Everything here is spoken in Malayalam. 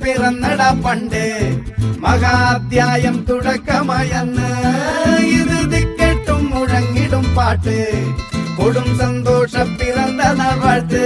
പിറന്നടാ പണ്ട് മഹാധ്യായം തുടക്കമയന്ന് ഇറുതി കെട്ടും മുഴങ്ങിടും പാട്ട് കൊടും സന്തോഷ പിറന്ന നാൾ വാഴ്ത്ത്